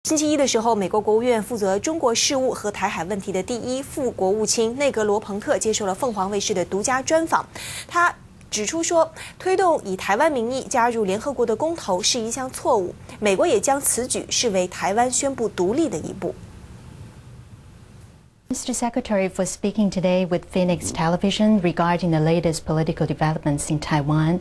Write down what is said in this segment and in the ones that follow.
星期一的时候，美国国务院负责中国事务和台海问题的第一副国务卿内阁罗朋克接受了凤凰卫视的独家专访。他指出说，推动以台湾名义加入联合国的公投是一项错误，美国也将此举视为台湾宣布独立的一步。Mr. Secretary, for speaking today with Phoenix Television regarding the latest political developments in Taiwan.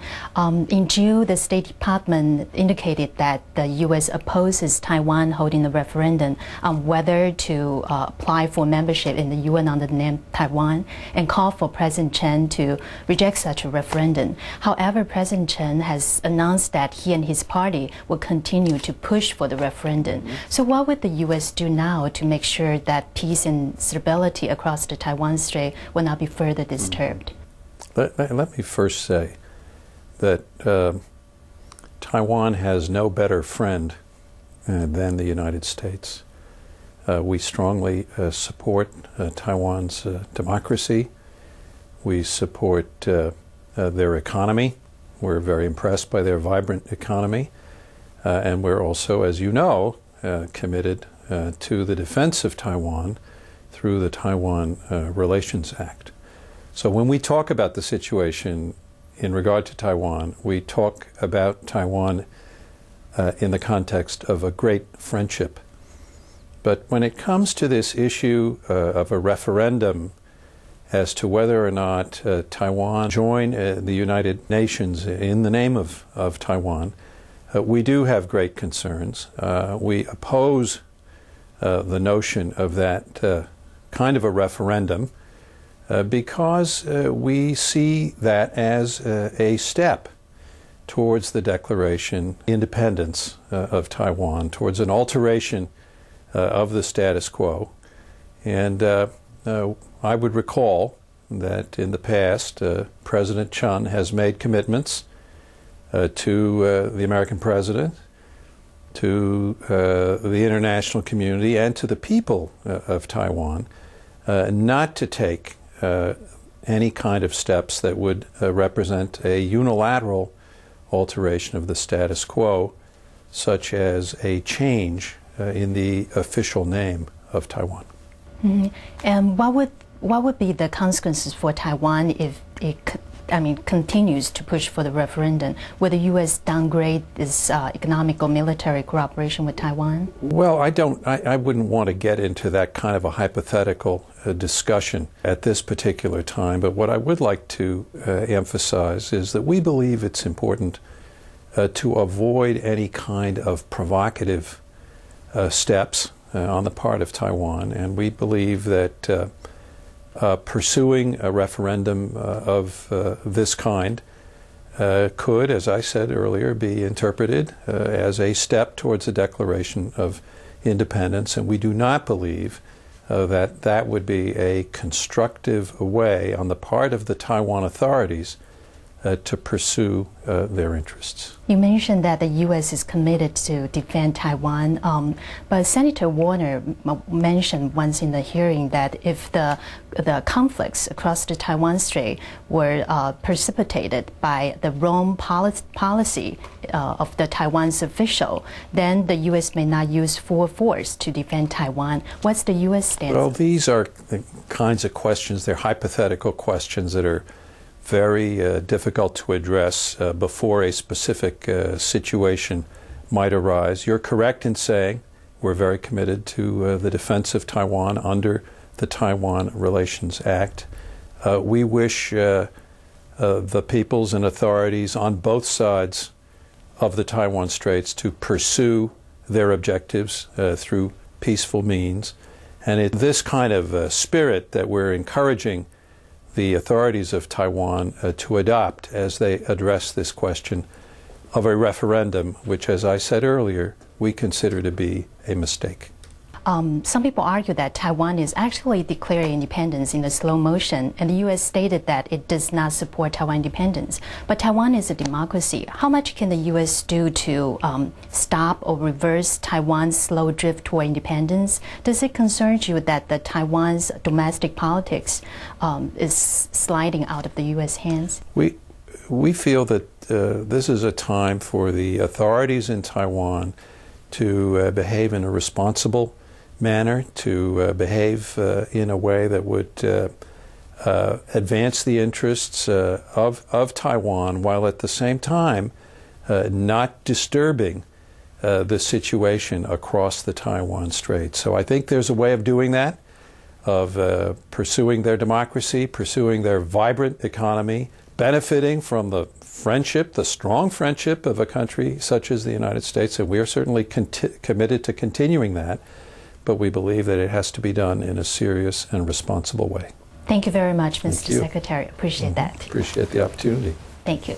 In June, the State Department indicated that the U.S. opposes Taiwan holding a referendum on whether to apply for membership in the UN under the name Taiwan and called for President Chen to reject such a referendum. However, President Chen has announced that he and his party will continue to push for the referendum. So what would the U.S. do now to make sure that peace and stability across the Taiwan Strait will not be further disturbed? Let me first say that Taiwan has no better friend than the United States. We strongly support Taiwan's democracy. We support their economy. We're very impressed by their vibrant economy. And we're also, as you know, committed to the defense of Taiwan through the Taiwan Relations Act. So when we talk about the situation in regard to Taiwan, we talk about Taiwan in the context of a great friendship. But when it comes to this issue of a referendum as to whether or not Taiwan join the United Nations in the name of Taiwan, we do have great concerns. We oppose the notion of that kind of a referendum because we see that as a step towards the declaration of independence of Taiwan, towards an alteration of the status quo. And I would recall that in the past, President Chen has made commitments to the American president, to the international community, and to the people of Taiwan not to take any kind of steps that would represent a unilateral alteration of the status quo, such as a change in the official name of Taiwan. Mm-hmm. And what would be the consequences for Taiwan if it continues to push for the referendum? Will the U.S. downgrade its economic or military cooperation with Taiwan? Well, I wouldn't want to get into that kind of a hypothetical discussion at this particular time. But what I would like to emphasize is that we believe it's important to avoid any kind of provocative steps on the part of Taiwan. And we believe that pursuing a referendum of this kind could, as I said earlier, be interpreted as a step towards a declaration of independence, and we do not believe that that would be a constructive way on the part of the Taiwan authorities to pursue their interests. You mentioned that the U.S. is committed to defend Taiwan, but Senator Warner mentioned once in the hearing that if the conflicts across the Taiwan Strait were precipitated by the wrong policy of the Taiwan's official, then the U.S. may not use full force to defend Taiwan. What's the U.S. stance? Well, these are the kinds of questions, they're hypothetical questions that are very difficult to address before a specific situation might arise. You're correct in saying we're very committed to the defense of Taiwan under the Taiwan Relations Act. We wish the peoples and authorities on both sides of the Taiwan Straits to pursue their objectives through peaceful means. And it's this kind of spirit that we're encouraging the authorities of Taiwan to adopt as they address this question of a referendum, which, as I said earlier, we consider to be a mistake. Some people argue that Taiwan is actually declaring independence in a slow motion, and the U.S. stated that it does not support Taiwan independence. But Taiwan is a democracy. How much can the U.S. do to stop or reverse Taiwan's slow drift toward independence? Does it concern you that the Taiwan's domestic politics is sliding out of the U.S. hands? We feel that this is a time for the authorities in Taiwan to behave in a responsible manner, to behave in a way that would advance the interests of Taiwan, while at the same time not disturbing the situation across the Taiwan Strait. So I think there's a way of doing that, of pursuing their democracy, pursuing their vibrant economy, benefiting from the friendship, the strong friendship of a country such as the United States, and we are certainly committed to continuing that, but we believe that it has to be done in a serious and responsible way. Thank you very much, Mr. Secretary. Appreciate that. Appreciate the opportunity. Thank you.